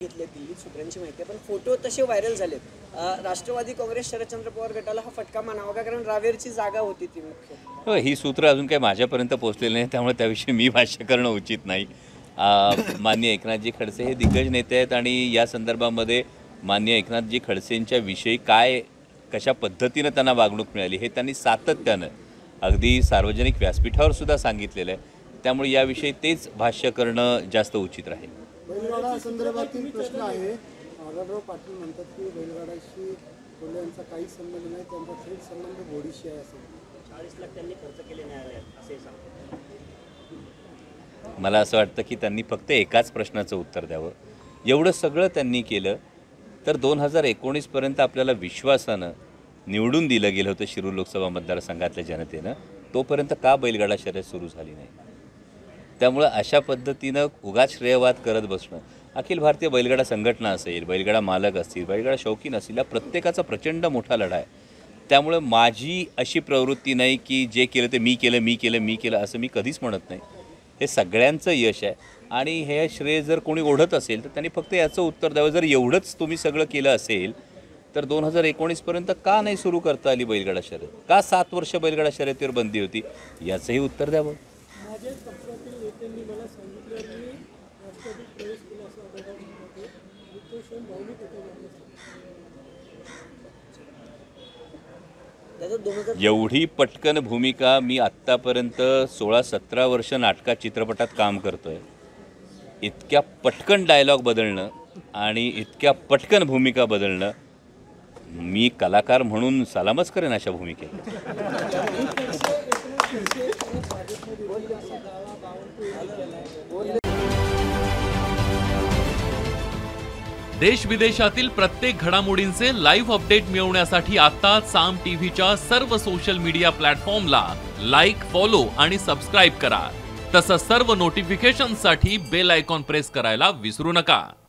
घेतले दिल्लीत सूत्रांची माहिती आहे, पण फोटो तसे व्हायरल झालेत. राष्ट्रवादी काँग्रेस शरदचंद्र पवार गटाला हा फटका मानावा का, कारण रावेरची जागा होती ती मुख्य. हो, ही सूत्र अजून काही माझ्यापर्यंत पोहोचलेली नाही, त्यामुळे त्याविषयी मी भाष्य करणं उचित नाही. माननीय एकनाथजी खडसे हे दिग्गज नेते आहेत आणि या संदर्भामध्ये माननीय एकनाथजी खडसेंच्या विषयी कशा पद्धतीनं त्यांना वागणूक मिळाली हे त्यांनी सातत्यानं अगदी सार्वजनिक व्यासपीठावर सुद्धा सांगितलेलं आहे. त्यामुळे याविषयी तेच भाष्य करणं जास्त उचित राहील. बैलगाडा संदर्भातील प्रश्न आहे. आढळराव पाटील म्हणतात की बैलगाडाशी कोल्ह्यांचा काही संबंध नाही, त्यांचा थेट संबंध घोडीशी आहे. असेल 40 लाख त्यांनी खर्च केले न्यायालयात असे सांगतात. मला असं वाटतं की त्यांनी फक्त एकाच प्रश्नाचं उत्तर द्यावं. एवढं सगळं त्यांनी केलं तर 2019 पर्यंत आपल्याला विश्वासानं निवडून दिलं गेलं होतं शिरूर लोकसभा मतदारसंघातल्या जनतेनं, तोपर्यंत का बैलगाडा शर्यत सुरू झाली नाही. त्यामुळं अशा पद्धतीनं उगाच श्रेयवाद करत बसणं, अखिल भारतीय बैलगाडा संघटना असेल, बैलगाडा मालक असतील, बैलगाडा शौकीन असतील, या प्रत्येकाचा प्रचंड मोठा लढा आहे. त्यामुळं माझी अशी प्रवृत्ती नाही की जे केलं ते मी केलं असं मी कधीच म्हणत नाही. हे सगळ्यांचं यश आहे आणि हे श्रेय जर कोणी ओढत असेल तर त्यांनी फक्त याचं उत्तर द्यावं. जर एवढंच तुम्ही सगळं केलं असेल तर 2019 पर्यंत का नाही सुरू करता आली बैलगाडा शर्यत, का 7 वर्ष बैलगाडा शर्यतीवर बंदी होती, याचंही उत्तर द्यावं. एवढी पटकन भूमिका मी आत्तापर्यंत 16-17 वर्ष नाटकात चित्रपटात काम करतोय. इतक्या पटकन डायलॉग बदलणं आणि इतक्या पटकन भूमिका बदलणं, मी कलाकार म्हणून सलामच करेन अशा भूमिकेत. देश विदेशातील प्रत्येक घडामोडींचे लाईव्ह अपडेट मिळवण्यासाठी आता साम टीव्हीच्या सर्व सोशल मीडिया प्लॅटफॉर्मला लाईक, फॉलो आणि सबस्क्राईब करा. तसंच सर्व नोटिफिकेशनसाठी बेल आयकॉन प्रेस करायला विसरू नका.